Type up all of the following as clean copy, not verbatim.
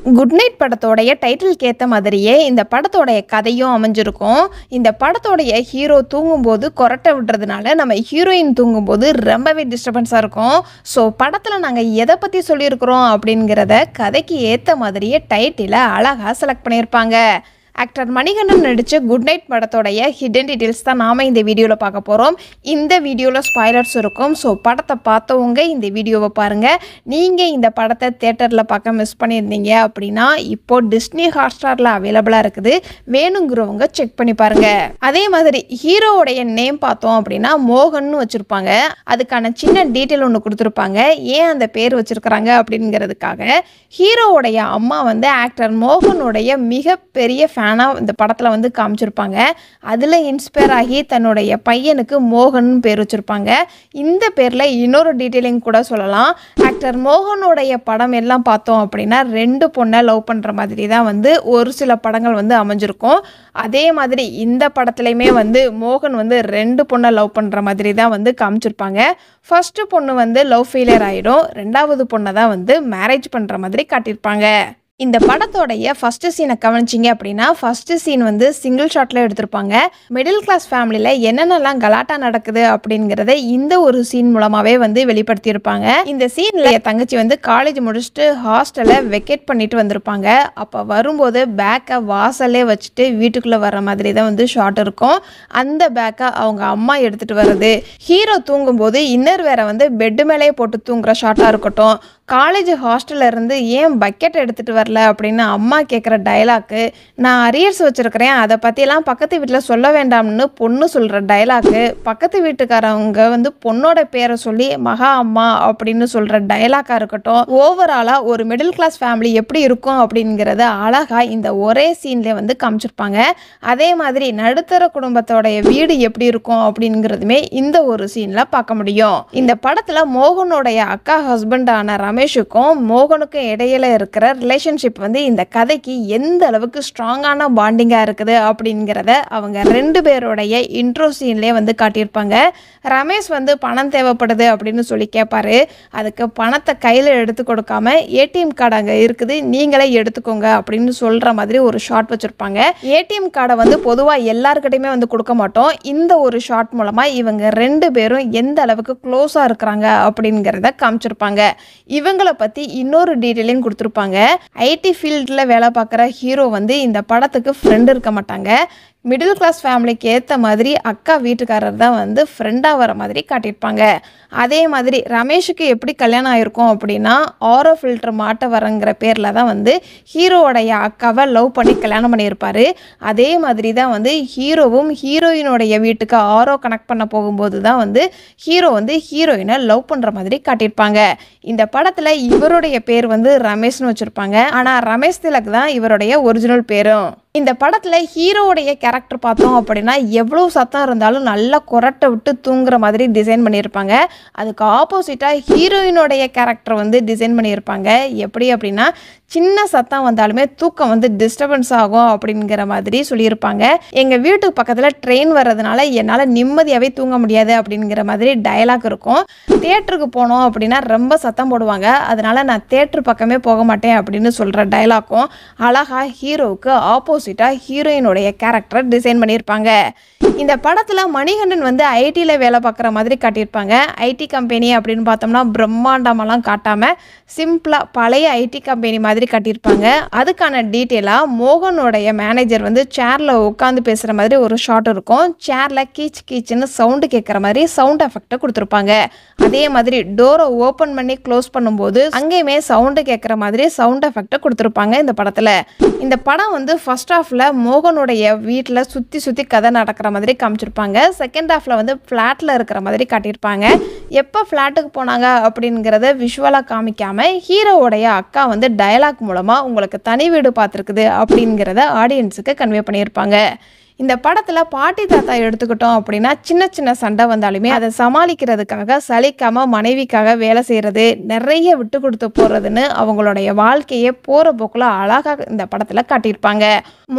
Good night படத்தோடைய டைட்டிலுக்கு ஏற்ற மாதிரியே இந்த படத்தோடைய கதையும் அமைஞ்சிருக்கும். இந்த படத்தோடைய ஹீரோ தூங்கும்போது கொரட்டை விடுறதுனால நம்ம ஹீரோயின் தூங்கும்போது ரொம்பவே டிஸ்டர்பன்ஸாக இருக்கும். ஸோ படத்தில் நாங்கள் எதை பற்றி சொல்லியிருக்கிறோம் அப்படிங்கிறத கதைக்கு ஏற்ற மாதிரியே டைட்டிலை அழகாக செலக்ட் பண்ணியிருப்பாங்க. ஆக்டர் மணிகண்டன் நடித்த குட் நைட் படத்தோடைய ஹிடன் டீட்டெயில்ஸ் தான் நாம் இந்த வீடியோவில் பார்க்க போகிறோம். இந்த வீடியோவில் ஸ்பாய்லர்ஸ் இருக்கும். ஸோ படத்தை பார்த்தவங்க இந்த வீடியோவை பாருங்கள். நீங்கள் இந்த படத்தை தேட்டரில் பார்க்க மிஸ் பண்ணியிருந்தீங்க அப்படின்னா இப்போது டிஸ்னி ஹாட்ஸ்டாரில் அவைலபிளாக இருக்குது. வேணுங்கிறவங்க செக் பண்ணி பாருங்கள். அதே மாதிரி ஹீரோவுடைய நேம் பார்த்தோம் அப்படின்னா மோகன்னு வச்சுருப்பாங்க. அதுக்கான சின்ன டீட்டெயில் ஒன்று கொடுத்துருப்பாங்க. ஏன் அந்த பேர் வச்சுருக்கிறாங்க அப்படிங்கிறதுக்காக ஹீரோவுடைய அம்மா வந்து ஆக்டர் மோகனுடைய மிகப்பெரிய இந்த படத்தில் வந்து காமிச்சிருப்பாங்க. அதில் இன்ஸ்பயர் ஆகி தன்னுடைய பையனுக்கு மோகன் பேர் வச்சுருப்பாங்க. இந்த பேரில் இன்னொரு டீட்டெயிலிங் கூட சொல்லலாம். ஆக்டர் மோகனுடைய படம் எல்லாம் பார்த்தோம் அப்படின்னா 2 பொண்ணை லவ் பண்ணுற மாதிரி தான் வந்து ஒரு சில படங்கள் வந்து அமைஞ்சிருக்கும். அதே மாதிரி இந்த படத்துலையுமே வந்து மோகன் வந்து 2 பொண்ணை லவ் பண்ணுற மாதிரி தான் வந்து காமிச்சிருப்பாங்க. ஃபர்ஸ்ட்டு பொண்ணு வந்து லவ் ஃபெயிலியர் ஆகிடும். 2வது பொண்ணை தான் வந்து மேரேஜ் பண்ணுற மாதிரி காட்டியிருப்பாங்க. இந்த படத்தோடைய ஃபஸ்ட்டு சீனை கவனிச்சிங்க அப்படின்னா ஃபஸ்ட்டு சீன் வந்து சிங்கிள் ஷாட்டில் எடுத்திருப்பாங்க. மிடில் கிளாஸ் ஃபேமிலியில் என்னென்னலாம் கலாட்டா நடக்குது அப்படிங்கிறத இந்த ஒரு சீன் மூலமாகவே வந்து வெளிப்படுத்தியிருப்பாங்க. இந்த சீனில் என் தங்கச்சி வந்து காலேஜ் முடிச்சுட்டு ஹாஸ்டலை வெக்கேட் பண்ணிட்டு வந்திருப்பாங்க. அப்போ வரும்போது பேக்கை வாசல்லே வச்சுட்டு வீட்டுக்குள்ளே வர்ற மாதிரி தான் வந்து ஷாட் இருக்கும். அந்த பேக்கை அவங்க அம்மா எடுத்துகிட்டு வர்றது, ஹீரோ தூங்கும்போது இன்னர் வேற வந்து பெட்டு மேலே போட்டு தூங்குற ஷாட்டாக இருக்கட்டும், காலேஜ் ஹாஸ்டலில் இருந்து ஏன் பக்கெட் எடுத்துகிட்டு வரல அப்படின்னு அம்மா கேட்குற டைலாக்கு, நான் அரியர்ஸ் வச்சுருக்கிறேன் அதை பற்றியெல்லாம் பக்கத்து வீட்டில் சொல்ல வேண்டாம்னு பொண்ணு சொல்கிற டைலாக்கு, பக்கத்து வீட்டுக்காரவங்க வந்து பொண்ணோட பேரை சொல்லி மகா அம்மா அப்படின்னு சொல்கிற டைலாக்காக இருக்கட்டும், ஓவராலாக ஒரு மிடில் கிளாஸ் ஃபேமிலி எப்படி இருக்கும் அப்படிங்கிறத அழகாக இந்த ஒரே சீன்லேயே வந்து காமிச்சிருப்பாங்க. அதே மாதிரி நடுத்தர குடும்பத்தோடைய வீடு எப்படி இருக்கும் அப்படிங்கிறதுமே இந்த ஒரு சீனில் பார்க்க முடியும். இந்த படத்தில் மோகனுடைய அக்கா ஹஸ்பண்டான ரமேஷுக்கும் மோகனுக்கும் இடையில இருக்கிற ரிலேஷன்ஷிப் வந்து இந்த கதைக்கு எந்த அளவுக்கு ஸ்ட்ராங்கான பாண்டிங்காக இருக்குது அப்படிங்கிறத அவங்க 2 பேருடைய இன்ட்ரோ சீன்லேயே வந்து காட்டியிருப்பாங்க. ரமேஷ் வந்து பணம் தேவைப்படுது அப்படின்னு சொல்லி கேட்பாரு. அதுக்கு பணத்தை கையில் எடுத்து கொடுக்காம ஏடிஎம் கார்டு அங்கே இருக்குது நீங்களே எடுத்துக்கோங்க அப்படின்னு சொல்கிற மாதிரி ஒரு ஷாட் வச்சுருப்பாங்க. ஏடிஎம் கார்டை வந்து பொதுவாக எல்லாருக்கிட்டையுமே வந்து கொடுக்க மாட்டோம். இந்த ஒரு ஷாட் மூலமாக இவங்க 2 பேரும் எந்த அளவுக்கு க்ளோஸாக இருக்கிறாங்க அப்படிங்கிறத காமிச்சிருப்பாங்க. இவங்களை பற்றி இன்னொரு டீட்டெயிலையும் கொடுத்துருப்பாங்க. ஐடி ஃபீல்டில் வேலை பார்க்குற ஹீரோ வந்து இந்த படத்துக்கு ஃப்ரெண்டு இருக்க மாட்டாங்க. மிடில் கிளாஸ் ஃபேமிலிக்கு ஏற்ற மாதிரி அக்கா வீட்டுக்காரர் தான் வந்து ஃப்ரெண்டாக வர மாதிரி காட்டியிருப்பாங்க. அதே மாதிரி ரமேஷுக்கு எப்படி கல்யாணம் ஆகிருக்கும் அப்படின்னா ஆரோ ஃபில்டர் மாட்ட வரங்கிற பேரில் தான் வந்து ஹீரோவோடைய அக்காவை லவ் பண்ணி கல்யாணம் பண்ணியிருப்பார். அதே மாதிரி தான் வந்து ஹீரோவும் ஹீரோயினோடைய வீட்டுக்கு ஆரோ கனெக்ட் பண்ண போகும்போது தான் வந்து ஹீரோ வந்து ஹீரோயினை லவ் பண்ணுற மாதிரி காட்டியிருப்பாங்க. இந்த படத்தில் இவருடைய பேர் வந்து ரமேஷ்னு வச்சுருப்பாங்க. ஆனால் ரமேஷ் திலக் தான் இவருடைய ஒரிஜினல் பேரும். இந்த படத்தில் ஹீரோவுடைய கேரக்டர் பார்த்தோம் அப்படின்னா எவ்வளோ சத்தம் இருந்தாலும் நல்லா கொரட்டை விட்டு தூங்குற மாதிரி டிசைன் பண்ணியிருப்பாங்க. அதுக்கு ஆப்போசிட்டாக ஹீரோயினோடைய கேரக்டர் வந்து டிசைன் பண்ணியிருப்பாங்க. எப்படி அப்படின்னா சின்ன சத்தம் வந்தாலுமே தூக்கம் வந்து டிஸ்டர்பன்ஸ் ஆகும் அப்படிங்கிற மாதிரி சொல்லியிருப்பாங்க. எங்கள் வீட்டுக்கு பக்கத்தில் ட்ரெயின் வர்றதுனால என்னால் நிம்மதியாகவே தூங்க முடியாது அப்படிங்கிற மாதிரி டயலாக் இருக்கும். தியேட்டருக்கு போனோம் அப்படின்னா ரொம்ப சத்தம் போடுவாங்க, அதனால நான் தியேட்டர் பக்கமே போக மாட்டேன் அப்படின்னு சொல்கிற டயலாக்கும் அழகாக ஹீரோவுக்கு ஆப்போசிட்டாக ஹீரோயினுடைய கேரக்டரை டிசைன் பண்ணியிருப்பாங்க. இந்த படத்தில் மணிகண்டன் வந்து ஐடியில் வேலை பார்க்குற மாதிரி காட்டியிருப்பாங்க. ஐடி கம்பெனி அப்படின்னு பார்த்தோம்னா பிரம்மாண்டமெல்லாம் காட்டாமல் சிம்பிளாக பழைய ஐடி கம்பெனி மாதிரி காட்டியிருப்பாங்க. அதுக்கான டீட்டெயிலாக மோகனுடைய மேனேஜர் வந்து சேரில் உட்காந்து பேசுகிற மாதிரி ஒரு ஷாட் இருக்கும். சேரில் கீச் கீச்சுன்னு சவுண்டு கேட்குற மாதிரி சவுண்ட் எஃபெக்டை கொடுத்துருப்பாங்க. அதே மாதிரி டோரை ஓப்பன் பண்ணி க்ளோஸ் பண்ணும்போது அங்கேயுமே சவுண்டு கேட்குற மாதிரி சவுண்ட் எஃபெக்டை கொடுத்துருப்பாங்க இந்த படத்தில். இந்த படம் வந்து ஃபர்ஸ்ட் ஹாஃபில் மோகனுடைய வீட்டில் சுற்றி சுற்றி கதை நடக்கிற மாதிரி காமிச்சிருப்பாங்க. செகண்ட் ஹாஃபில் வந்து ஃப்ளாட்டில் இருக்கிற மாதிரி காட்டியிருப்பாங்க. எப்போ ஃப்ளாட்டுக்கு போனாங்க அப்படிங்கிறத விஷுவலாக காமிக்காமல் ஹீரோவுடைய அக்கா வந்து டயலாக் மூலமாக உங்களுக்கு தனி வீடு பார்த்துருக்குது அப்படிங்கிறத ஆடியன்ஸுக்கு கன்வே பண்ணியிருப்பாங்க. இந்த படத்தில் பாட்டி தாத்தா எடுத்துக்கிட்டோம் அப்படின்னா சின்ன சின்ன சண்டை வந்தாலுமே அதை சமாளிக்கிறதுக்காக சலிக்காமல் மனைவிக்காக வேலை செய்கிறது, நிறைய விட்டு கொடுத்து போகிறதுன்னு அவங்களுடைய வாழ்க்கையை போகிற போக்கில் அழகாக இந்த படத்தில் காட்டியிருப்பாங்க.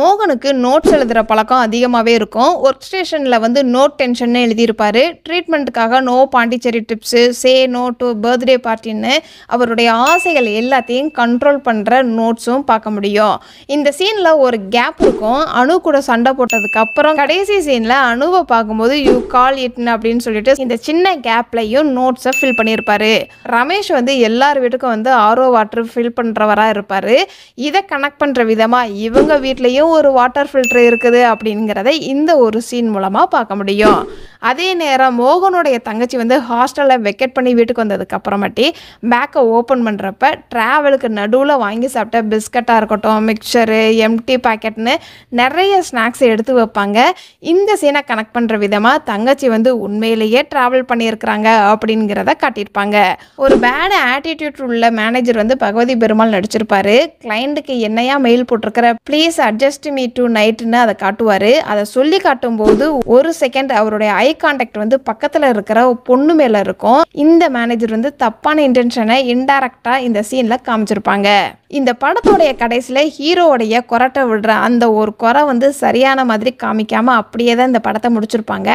மோகனுக்கு நோட்ஸ் எழுதுகிற பழக்கம் அதிகமாகவே இருக்கும். ஒர்க் ஸ்டேஷனில் வந்து நோட் டென்ஷன்னு எழுதியிருப்பார். ட்ரீட்மெண்ட்டுக்காக no Pondicherry tips, say no to birthday பார்ட்டின்னு அவருடைய ஆசைகள் எல்லாத்தையும் கண்ட்ரோல் பண்ணுற நோட்ஸும் பார்க்க முடியும். இந்த சீனில் ஒரு கேப் இருக்கும். அணு கூட சண்டை போட்டதுக்கு அப்புறம் கடைசி சீனில் அணுவை பார்க்கும்போது யூ கால் இட்னு அப்படின்னு சொல்லிட்டு இந்த சின்ன கேப்லையும் நோட்ஸை ஃபில் பண்ணியிருப்பாரு. ரமேஷ் வந்து எல்லார் வீட்டுக்கும் வந்து ஆர்ஓ வாட்டர் ஃபில் பண்ணுறவராக இருப்பார். இதை கனெக்ட் பண்ணுற விதமாக இவங்க வீட்லேயும் ஒரு வாட்டர் ஃபில்டர் இருக்குது அப்படிங்கிறத இந்த ஒரு சீன் மூலமாக பார்க்க முடியும். அதே நேரம் மோகனுடைய தங்கச்சி வந்து ஹாஸ்டலில் வெக்கெட் பண்ணி வீட்டுக்கு வந்ததுக்கு அப்புறமாட்டி பேக்கை ஓப்பன் பண்ணுறப்ப ட்ராவலுக்கு நடுவில் வாங்கி சாப்பிட்ட பிஸ்கட்டாக இருக்கட்டும், மிக்சரு, எம்டி பாக்கெட்னு நிறைய ஸ்நாக்ஸ் எடுத்து வைப்பாங்க. இந்த சீனை கனெக்ட் பண்ணுற விதமாக தங்கச்சி வந்து உண்மையிலேயே ட்ராவல் பண்ணியிருக்கிறாங்க அப்படிங்கிறத காட்டியிருப்பாங்க. ஒரு பேட் ஆட்டிடியூட் உள்ள மேனேஜர் வந்து பகவதி பெருமாள் நடிச்சிருப்பாரு. கிளைண்ட்டுக்கு என்னையா மெயில் போட்டிருக்கிற, ப்ளீஸ் அட்ஜஸ்ட் மீ டு நைட்டுன்னு அதை காட்டுவார். அதை சொல்லி காட்டும்போது ஒரு செகண்ட் அவருடைய ஐ கான்டாக்ட் வந்து பக்கத்தில் இருக்கிற பொண்ணு மேலே இருக்கும். இந்த மேனேஜர் வந்து தப்பான இன்டென்ஷனை இன்டைரக்டாக இந்த சீனில் காமிச்சிருப்பாங்க. இந்த படத்தோடைய கடைசியில் ஹீரோவுடைய கொரட்டை விடுற அந்த ஒரு குறை வந்து சரியான மாதிரி காமிக்காமல் அப்படியே தான் இந்த படத்தை முடிச்சிருப்பாங்க.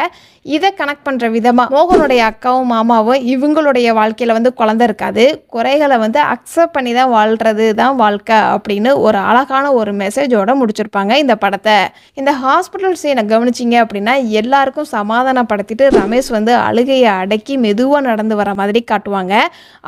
இதை கனெக்ட் பண்ணுற விதமாக மோகனுடைய அக்காவும் மாமாவும் இவங்களுடைய வாழ்க்கையில் வந்து குழந்தை இருக்காது, குறைகளை வந்து அக்செப்ட் பண்ணி தான் வாழ்கிறது தான் வாழ்க்கை அப்படின்னு ஒரு அழகான ஒரு மெசேஜோடு முடிச்சிருப்பாங்க இந்த படத்தை. இந்த ஹாஸ்பிட்டல் சீனை கவனிச்சிங்க அப்படின்னா எல்லாருக்கும் சமாதானப்படுத்திட்டு ரமேஷ் வந்து அழுகையை அடக்கி மெதுவாக நடந்து வர மாதிரி காட்டுவாங்க.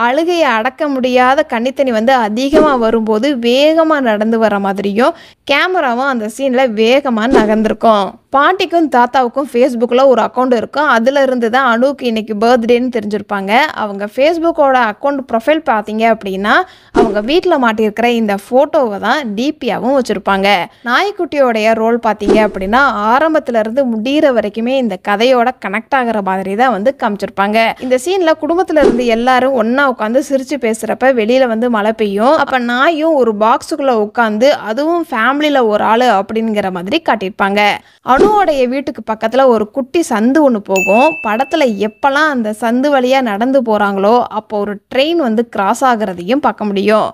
அழுகையை அடக்க முடியாத கன்னித்தனி வந்து அதிகமாக வரும்போது வேகமாக நடந்து வர மாதிரியும் கேமராவும் அந்த சீனில் வேகமாக நகர்ந்துருக்கும். பாட்டிக்கும் தாத்தாவுக்கும் ஃபேஸ்புக்கில் ஒரு அக்கௌண்ட் இருக்கும். அதில் இருந்து தான் அணுவுக்கு இன்றைக்கி பர்த்டேன்னு தெரிஞ்சிருப்பாங்க. அவங்க ஃபேஸ்புக்கோட அக்கௌண்ட் ப்ரொஃபைல் பார்த்தீங்க அப்படின்னா அவங்க வீட்டில் மாட்டியிருக்கிற இந்த ஃபோட்டோவை தான் டிபியாகவும் வச்சுருப்பாங்க. நாய்க்குட்டியோடைய ரோல் பார்த்தீங்க அப்படின்னா ஆரம்பத்துலேருந்து முடிகிற வரைக்குமே இந்த கதையோட கனெக்ட் ஆகிற மாதிரி தான் வந்து காமிச்சிருப்பாங்க. இந்த சீனில் குடும்பத்தில் இருந்து எல்லாரும் ஒன்றா உட்காந்து சிரித்து பேசுகிறப்ப வெளியில் வந்து மழை பெய்யும். அப்போ நாயும் ஒரு பாக்ஸுக்குள்ளே உட்காந்து அதுவும் ஃபேமிலியில் ஒரு ஆள் அப்படிங்கிற மாதிரி காட்டியிருப்பாங்க. அணுவோடைய வீட்டுக்கு பக்கத்தில் ஒரு குட்டி சந்து ஒன்று போகும். படத்தில் எப்போல்லாம் அந்த சந்து வழியாக நடந்து போகிறாங்களோ அப்போ ஒரு ட்ரெயின் வந்து கிராஸ் ஆகிறதையும் பார்க்க முடியும்.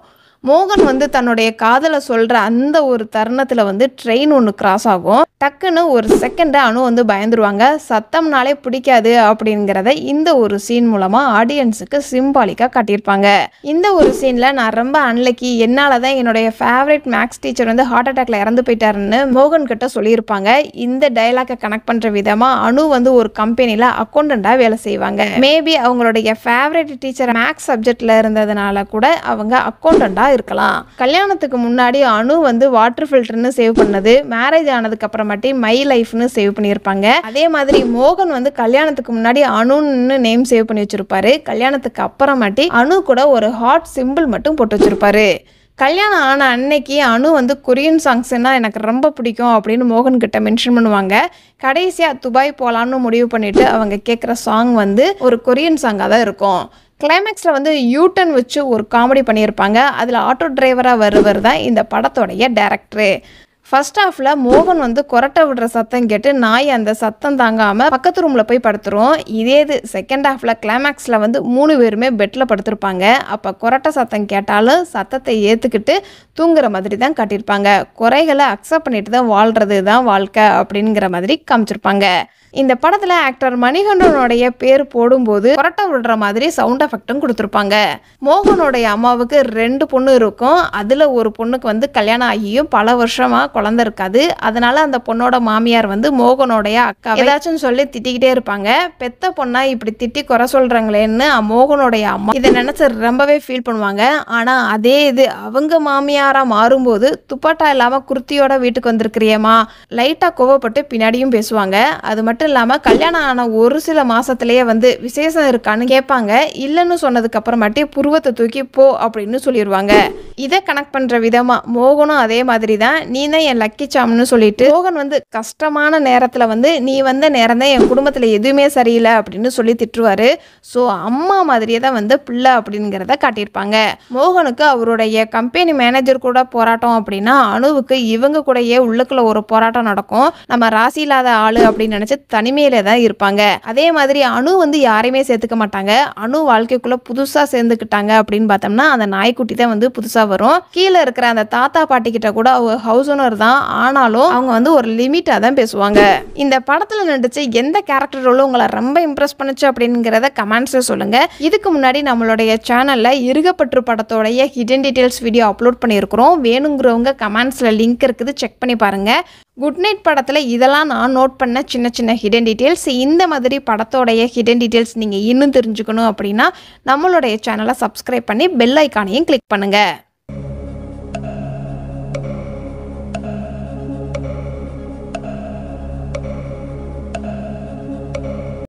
மோகன் வந்து தன்னுடைய காதலை சொல்கிற அந்த ஒரு தருணத்தில் வந்து ட்ரெயின் ஒன்று கிராஸ் ஆகும். டக்குன்னு ஒரு செகண்டு அணு வந்து பயந்துருவாங்க. சத்தம்னாலே பிடிக்காது அப்படிங்கிறத இந்த ஒரு சீன் மூலமாக ஆடியன்ஸுக்கு சிம்பாலிக்காக காட்டியிருப்பாங்க. இந்த ஒரு சீனில் நான் ரொம்ப அன்லக்கி, என்னால் தான் என்னுடைய ஃபேவரட் மேக்ஸ் டீச்சர் வந்து ஹார்ட் அட்டாக்ல இறந்து போயிட்டாருன்னு மோகன் கிட்ட சொல்லியிருப்பாங்க. இந்த டைலாக்கை கனெக்ட் பண்ணுற விதமாக அணு வந்து ஒரு கம்பெனியில் அக்கௌண்டண்ட்டாக வேலை செய்வாங்க. மேபி அவங்களுடைய ஃபேவரட் டீச்சர் மேக்ஸ் சப்ஜெக்டில் இருந்ததுனால கூட அவங்க அக்கௌண்டண்ட்டாக இருக்கலாம். கல்யாணத்துக்கு முன்னாடி அணு வந்து வாட்டர் ஃபில்டர்னு சேவ் பண்ணது, மேரேஜ் ஆனதுக்கு அப்புறமாட்டி மை லைஃப்னு சேவ் பண்ணியிருப்பாங்க. அதே மாதிரி மோகன் வந்து கல்யாணத்துக்கு முன்னாடி அணுன்னு நேம் சேவ் பண்ணி வச்சிருப்பாரு. கல்யாணத்துக்கு அப்புறமாட்டி அணு கூட ஒரு ஹார்ட் சிம்பிள் மட்டும் போட்டு வச்சிருப்பாரு. கல்யாணம் ஆன அன்னைக்கு அணு வந்து கொரியன் சாங்ஸ்னால் எனக்கு ரொம்ப பிடிக்கும் அப்படின்னு மோகன் கிட்ட மென்ஷன் பண்ணுவாங்க. கடைசியாக துபாய் போகலான்னு முடிவு பண்ணிட்டு அவங்க கேட்குற சாங் வந்து ஒரு கொரியன் சாங்காக தான் இருக்கும். கிளைமேக்ஸில் வந்து யூட்டன் வச்சு ஒரு காமெடி பண்ணியிருப்பாங்க. அதில் ஆட்டோ டிரைவராக வருவர் தான் இந்த படத்தோடைய டைரக்டரு. ஃபர்ஸ்ட் ஹாஃபில் மோகன் வந்து கொரட்டை விடுற சத்தம் கேட்டு நாய் அந்த சத்தம் தாங்காமல் பக்கத்து ரூமில் போய் படுத்துரும். இதே இது செகண்ட் ஹாஃபில் கிளைமேக்ஸில் வந்து 3 பேருமே பெட்டில் படுத்திருப்பாங்க. அப்போ கொரட்டை சத்தம் கேட்டாலும் சத்தத்தை ஏற்றுக்கிட்டு தூங்குற மாதிரி தான் காட்டியிருப்பாங்க. குறைகளை அக்செப்ட் பண்ணிட்டு தான் வாழ்கிறது தான் வாழ்க்கை அப்படிங்கிற மாதிரி காமிச்சிருப்பாங்க. இந்த படத்தில் ஆக்டர் மணிகண்டனுடைய பேர் போடும்போது கொரட்டை விடுற மாதிரி சவுண்ட் எஃபெக்டும் கொடுத்துருப்பாங்க. மோகனுடைய அம்மாவுக்கு 2 பொண்ணு இருக்கும். அதில் ஒரு பொண்ணுக்கு வந்து கல்யாணம் ஆகியும் பல வருஷமாக குழந்தை இருக்காது. அதனால அந்த பொண்ணோட மாமியார் வந்து மோகனுடைய அக்கா ஏதாச்சும் சொல்லி திட்டிக்கிட்டே இருப்பாங்க. பெத்த பொண்ணா இப்படி திட்டி குறை சொல்கிறாங்களேன்னு மோகனுடைய அம்மா இதை நினச்சி ரொம்பவே ஃபீல் பண்ணுவாங்க. ஆனால் அதே இது அவங்க மாமியாராக மாறும்போது துப்பாட்டா இல்லாமல் குர்த்தியோட வீட்டுக்கு வந்திருக்கிறியம்மா லைட்டாக கோவப்பட்டு பின்னாடியும் பேசுவாங்க. அது மட்டும் இல்லாமல் கல்யாணம் ஆன ஒரு சில மாதத்துலேயே வந்து விசேஷம் இருக்கான்னு கேட்பாங்க. இல்லைன்னு சொன்னதுக்கு அப்புறமாட்டி புருவத்தை தூக்கி போ அப்படின்னு சொல்லிடுவாங்க. இதை கனெக்ட் பண்ணுற விதமாக மோகனும் அதே மாதிரி தான், நீ தான் தான் என் லக்கி சாம்னு சொல்லிட்டு மோகன் வந்து கஷ்டமான நேரத்தில் வந்து நீ வந்த நேரம் தான் என் குடும்பத்தில் எதுவுமே சரியில்லை அப்படின்னு சொல்லி திட்டுவார். ஸோ அம்மா மாதிரியே தான் வந்து பிள்ளை அப்படிங்கிறத காட்டியிருப்பாங்க. மோகனுக்கு அவருடைய கம்பெனி மேனேஜர் கூட போராட்டம் அப்படின்னா அணுவுக்கு இவங்க கூடயே உள்ளுக்குள்ள ஒரு போராட்டம் நடக்கும். நம்ம ராசி இல்லாத ஆளு அப்படின்னு நினச்சி தனிமையில தான் இருப்பாங்க. அதே மாதிரி அணு வந்து யாரையுமே சேர்த்துக்க மாட்டாங்க. அணு வாழ்க்கைக்குள்ள புதுசாக சேர்ந்துக்கிட்டாங்க அப்படின்னு பார்த்தோம்னா அந்த நாய்க்குட்டி தான் வந்து புதுசாக வரும். கீழே இருக்கிற அந்த தாத்தா பாட்டி கிட்ட கூட அவங்க ஹவுஸ் ஓனர் தான், ஆனாலும் அவங்க வந்து ஒரு லிமிட்டாக தான் பேசுவாங்க. இந்த படத்தில் நடிச்சு எந்த கேரக்டர் ரோலும் உங்களை ரொம்ப இம்ப்ரெஸ் பண்ணுச்சு அப்படிங்கிறத கமெண்ட்ஸில் சொல்லுங்கள். இதுக்கு முன்னாடி நம்மளுடைய சேனலில் இருகப்பற்று படத்தோடைய ஹிடன் டீட்டெயில்ஸ் வீடியோ அப்லோட் பண்ணியிருக்கிறோம். வேணுங்கிறவங்க கமெண்ட்ஸில் லிங்க் இருக்குது, செக் பண்ணி பாருங்கள். குட் நைட் படத்தில் இதெல்லாம் நான் நோட் பண்ண சின்ன சின்ன ஹிடன் டீட்டெயில்ஸ். இந்த மாதிரி படத்தோடைய ஹிடன் டீட்டெயில்ஸ் நீங்கள் இன்னும் தெரிஞ்சுக்கணும் அப்படின்னா நம்மளுடைய சேனலை சப்ஸ்கிரைப் பண்ணி பெல் ஐக்கானையும் கிளிக் பண்ணுங்கள்.